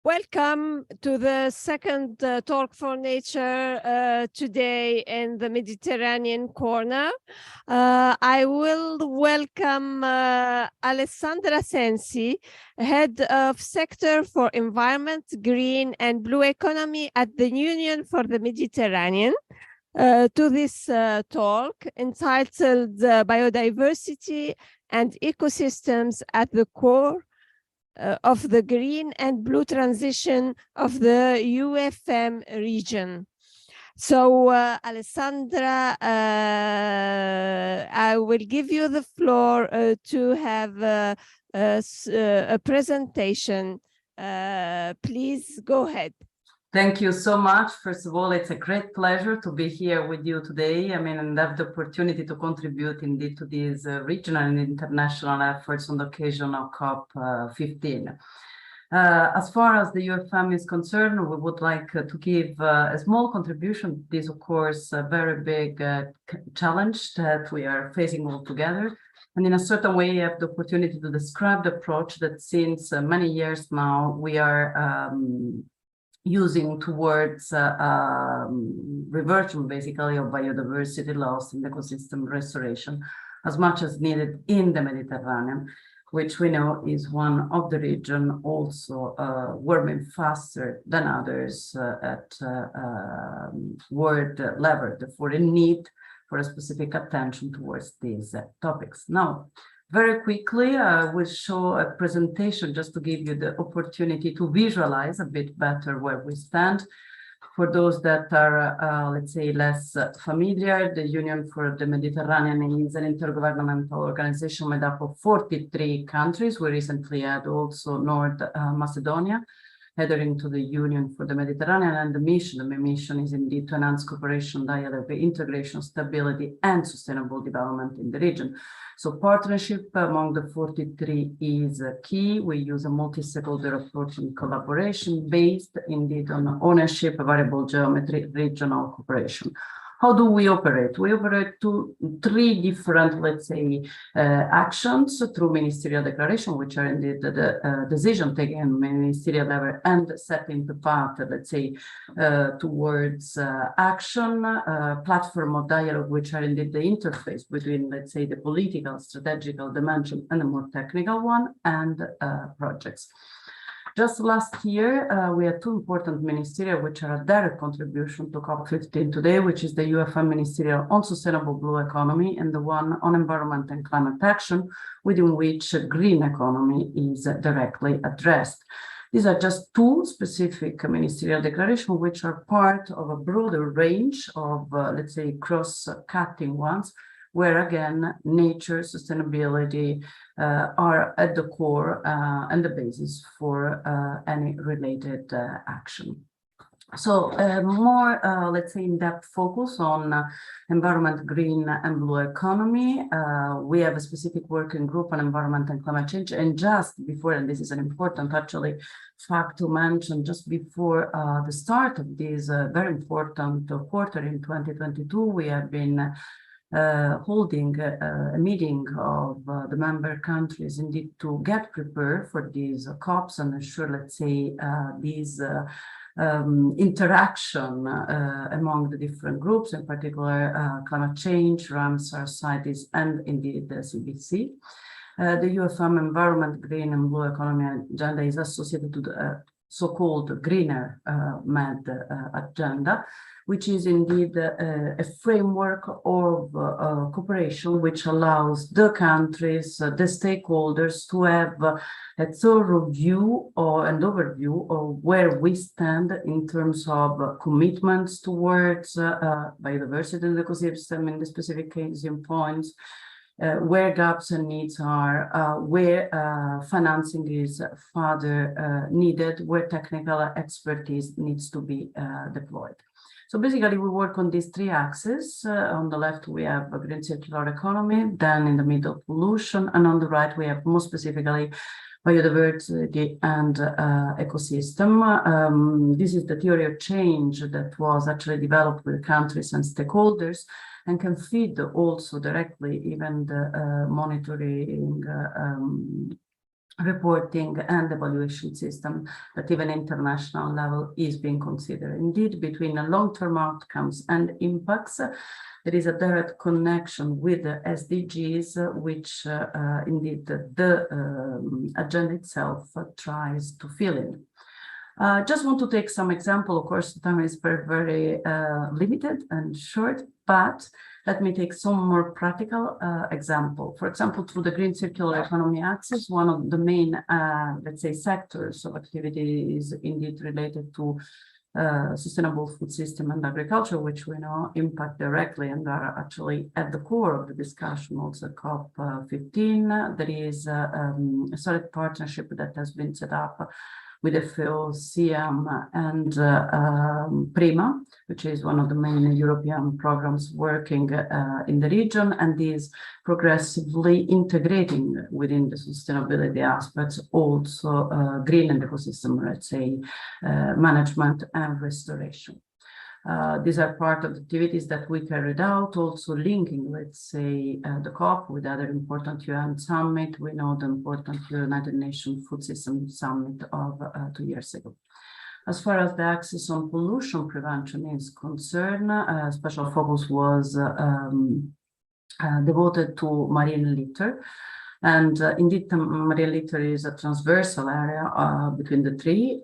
Welcome to the second Talk for Nature today in the Mediterranean corner. I will welcome Alessandra SENSI, Head of Sector for Environment, Green and Blue Economy at the Union for the Mediterranean, to this talk entitled Biodiversity and Ecosystems at the Core of the green and blue transition of the UfM region. So, Alessandra, I will give you the floor to have a presentation. Please go ahead. Thank you so much. First of all, it's a great pleasure to be here with you today. And have the opportunity to contribute indeed to these regional and international efforts on the occasion of COP15. As far as the UfM is concerned, we would like to give a small contribution. This is, of course, a very big challenge that we are facing all together. And in a certain way, I have the opportunity to describe the approach that since many years now we are using towards reversion, basically, of biodiversity loss and ecosystem restoration as much as needed in the Mediterranean, which we know is one of the region also warming faster than others at world level, therefore a need for a specific attention towards these topics. Now, very quickly, I will show a presentation just to give you the opportunity to visualize a bit better where we stand. For those that are, let's say, less familiar, the Union for the Mediterranean is an intergovernmental organization made up of 43 countries. We recently had also North Macedonia heading to the Union for the Mediterranean, and the main mission is indeed to enhance cooperation, dialogue, integration, stability, and sustainable development in the region. So partnership among the 43 is key. We use a multi-stakeholder approach in collaboration based indeed on ownership, variable geometry, regional cooperation. How do we operate? We operate three different, let's say, actions through ministerial declaration, which are indeed the decision taken at ministerial level and setting the path, let's say, towards action, platform of dialogue, which are indeed the interface between, let's say, the political, strategical dimension and the more technical one, and projects. Just last year, we had two important ministerial, which are a direct contribution to COP15 today, which is the UfM Ministerial on Sustainable Blue Economy and the one on Environment and Climate Action, within which green economy is directly addressed. These are just two specific ministerial declarations, which are part of a broader range of, let's say, cross-cutting ones, where again, nature, sustainability are at the core and the basis for any related action. So more, let's say, in-depth focus on environment, green and blue economy. We have a specific working group on environment and climate change. And just before, and this is an important actually fact to mention, just before the start of this very important quarter in 2022, we have been holding a meeting of the member countries indeed to get prepared for these COPs and ensure, let's say, these interaction among the different groups, in particular climate change, Ramsar CITES, and indeed the CBC. The UfM Environment, Green and Blue Economy Agenda is associated to the so-called Greener Med Agenda, which is indeed a framework of cooperation which allows the countries, the stakeholders to have a thorough view and overview of where we stand in terms of commitments towards biodiversity and ecosystem, in the specific case in points, where gaps and needs are, where financing is further needed, where technical expertise needs to be deployed. So basically, we work on these three axes. On the left, we have a green circular economy, then in the middle, pollution, and on the right, we have more specifically biodiversity and ecosystem. This is the theory of change that was actually developed with countries and stakeholders, and can feed also directly even the monitoring reporting and evaluation system that even international level is being considered. Indeed, between the long-term outcomes and impacts, there is a direct connection with the SDGs, which indeed the agenda itself tries to fill in. Just want to take some example. Of course, the time is very limited and short, but let me take some more practical example. For example, through the Green Circular Economy Axis, one of the main, let's say, sectors of activity is indeed related to sustainable food system and agriculture, which we know impact directly and are actually at the core of the discussion. Also, COP15, there is a solid partnership that has been set up with FAO, CM, and PRIMA, which is one of the main European programs working in the region, and is progressively integrating within the sustainability aspects also green and ecosystem, let's say, management and restoration. These are part of the activities that we carried out, also linking, let's say, the COP with other important UN summit. We know the important United Nations Food System Summit of 2 years ago. As far as the axis on pollution prevention is concerned, special focus was devoted to marine litter. And indeed, marine litter is a transversal area between the three.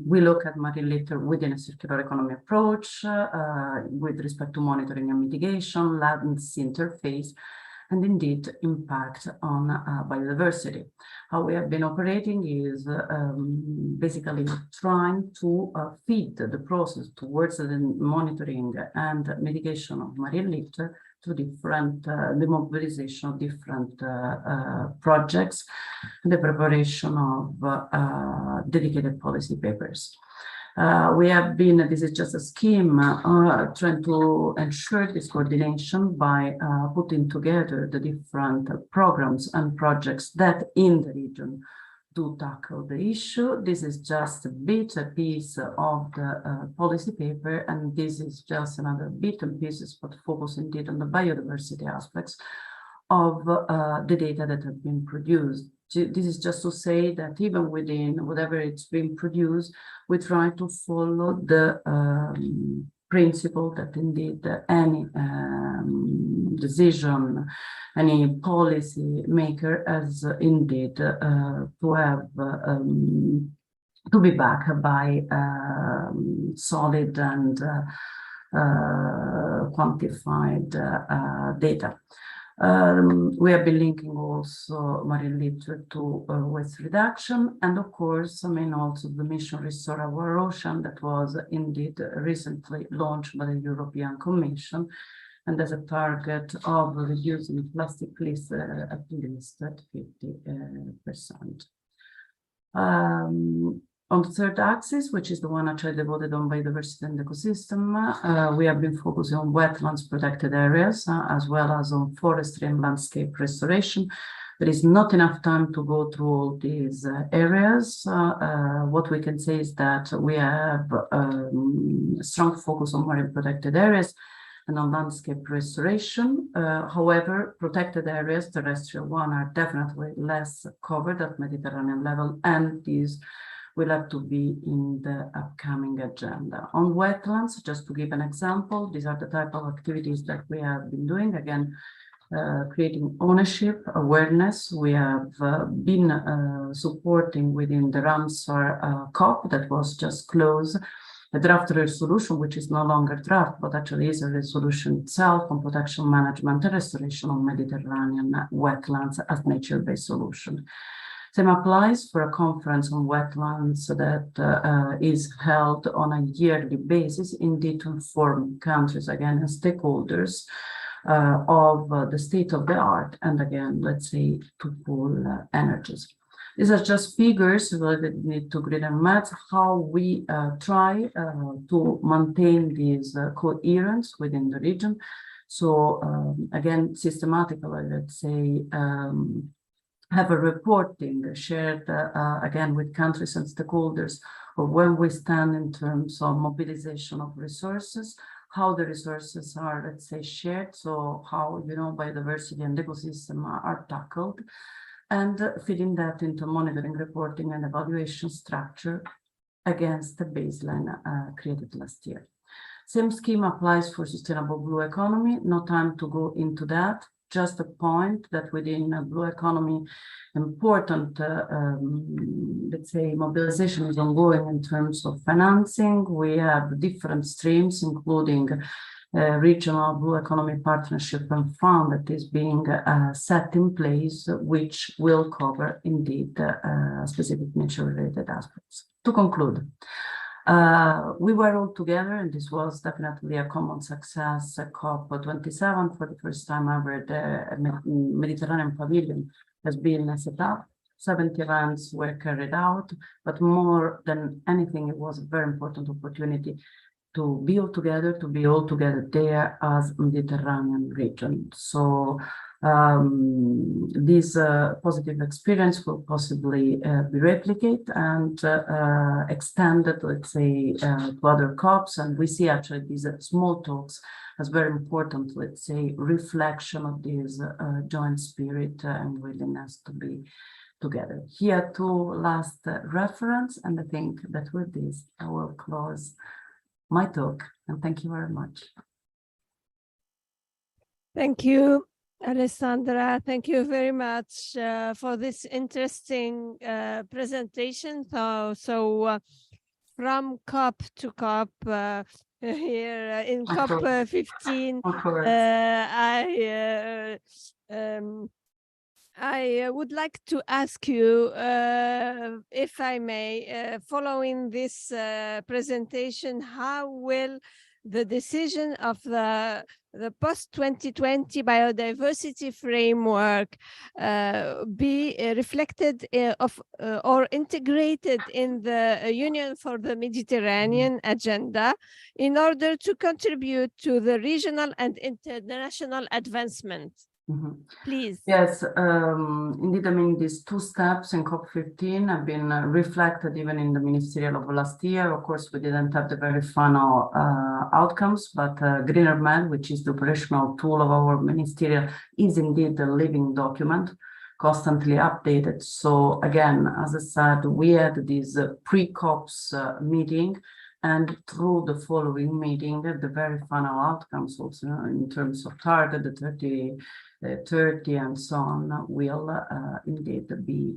We look at marine litter within a circular economy approach with respect to monitoring and mitigation, latency interface, and indeed impact on biodiversity. How we have been operating is basically trying to feed the process towards the monitoring and mitigation of marine litter to different, the mobilization of different projects, and the preparation of dedicated policy papers. We have been, this is just a scheme, trying to ensure this coordination by putting together the different programs and projects that in the region do tackle the issue. This is just a piece of the policy paper, and this is just another bit and pieces, but focus indeed on the biodiversity aspects of the data that have been produced. This is just to say that even within whatever it's been produced, we try to follow the principle that indeed any decision, any policy maker has indeed to have to be backed by solid and quantified data. We have been linking also marine litter to waste reduction, and of course, I mean, also the mission Restore Our Ocean that was indeed recently launched by the European Commission, and as a target of reducing plastic waste at least at 50%. On the third axis, which is the one actually devoted on biodiversity and ecosystem, we have been focusing on wetlands protected areas, as well as on forestry and landscape restoration. There is not enough time to go through all these areas. What we can say is that we have a strong focus on marine protected areas and on landscape restoration. However, protected areas, terrestrial one, are definitely less covered at Mediterranean level, and these will have to be in the upcoming agenda. On wetlands, just to give an example, these are the type of activities that we have been doing. Again, creating ownership, awareness. We have been supporting within the Ramsar COP that was just closed, a draft resolution, which is no longer draft, but actually is a resolution itself on protection, management, and restoration of Mediterranean wetlands as nature-based solution. Same applies for a conference on wetlands that is held on a yearly basis, indeed to inform countries, again, and stakeholders of the state of the art, and again, let's say, to pool energies. These are just figures related to green and maths, how we try to maintain this coherence within the region. So again, systematically, let's say, have a reporting shared again with countries and stakeholders of where we stand in terms of mobilization of resources, how the resources are, let's say, shared, so how, you know, biodiversity and ecosystem are tackled, and feeding that into monitoring, reporting, and evaluation structure against the baseline created last year. Same scheme applies for sustainable blue economy. No time to go into that. Just a point that within blue economy, important, let's say, mobilization is ongoing in terms of financing. We have different streams, including regional blue economy partnership and fund that is being set in place, which will cover indeed specific nature-related aspects. To conclude, we were all together, and this was definitely a common success. COP27, for the first time ever, the Mediterranean Pavilion has been set up. 70 events were carried out, but more than anything, it was a very important opportunity to be all together there as Mediterranean region. So this positive experience will possibly be replicated and extended, let's say, to other COPs. And we see actually these small talks as very important, let's say, reflection of this joint spirit and willingness to be together. Here, two last reference, and I think that with this, I will close my talk, and thank you very much. Thank you, Alessandra. Thank you very much for this interesting presentation. So from COP to COP, here in COP 15, I would like to ask you, if I may, following this presentation, how will the decision of the post-2020 biodiversity framework be reflected or integrated in the Union for the Mediterranean agenda in order to contribute to the regional and international advancement? Please. Yes, indeed, I mean, these two steps in COP15 have been reflected even in the ministerial of last year. Of course, we didn't have the very final outcomes, but Greener Med, which is the operational tool of our ministerial, is indeed a living document, constantly updated. So again, as I said, we had this pre-COPs meeting, and through the following meeting, the very final outcomes also in terms of target, the 30 and so on, will indeed be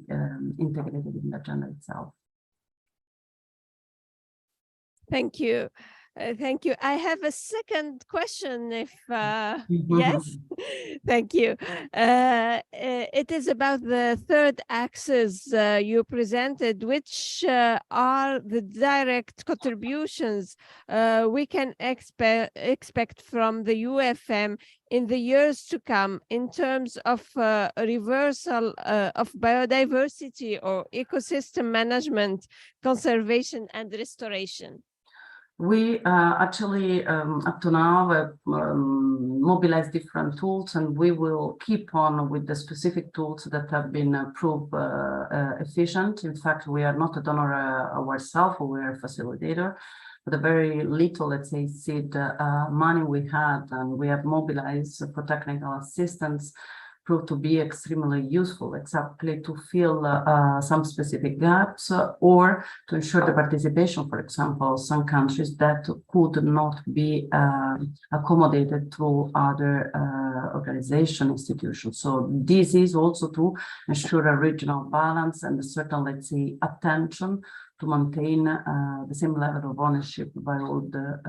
integrated in the agenda itself. Thank you. Thank you. I have a second question, if yes, thank you. It is about the third axis you presented, which are the direct contributions we can expect from the UfM in the years to come in terms of reversal of biodiversity or ecosystem management, conservation and restoration. We actually, up to now, mobilized different tools, and we will keep on with the specific tools that have been proved efficient. In fact, we are not a donor ourselves, we are a facilitator. But the very little, let's say, seed money we had and we have mobilized for technical assistance proved to be extremely useful, exactly to fill some specific gaps or to ensure the participation, for example, some countries that could not be accommodated through other organization institutions. So this is also to ensure a regional balance and a certain, let's say, attention to maintain the same level of ownership by all the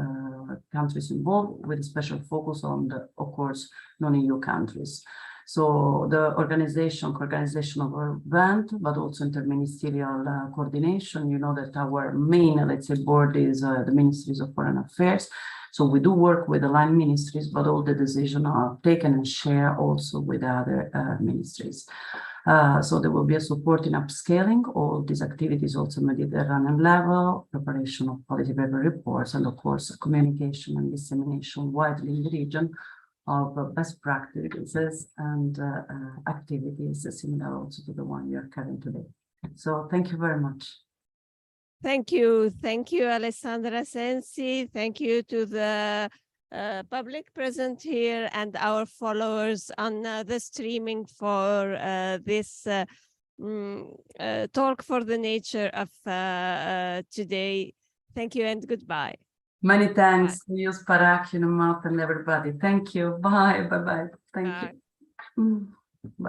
countries involved, with a special focus on the, of course, non-EU countries. So the coordination of our event, but also interministerial coordination. You know that our main, let's say, board is the Ministries of Foreign Affairs. So we do work with the line ministries, but all the decisions are taken and shared also with other ministries. So there will be a support in upscaling all these activities, also Mediterranean level, preparation of policy paper reports, and of course, communication and dissemination widely in the region of best practices and activities similar also to the one we are carrying today. So thank you very much. Thank you. Thank you, Alessandra SENSI. Thank you to the public present here and our followers on the streaming for this talk for the nature of today. Thank you and goodbye. Many thanks to you, Sparak, and everybody. Thank you. Bye. Bye. Bye. Thank you.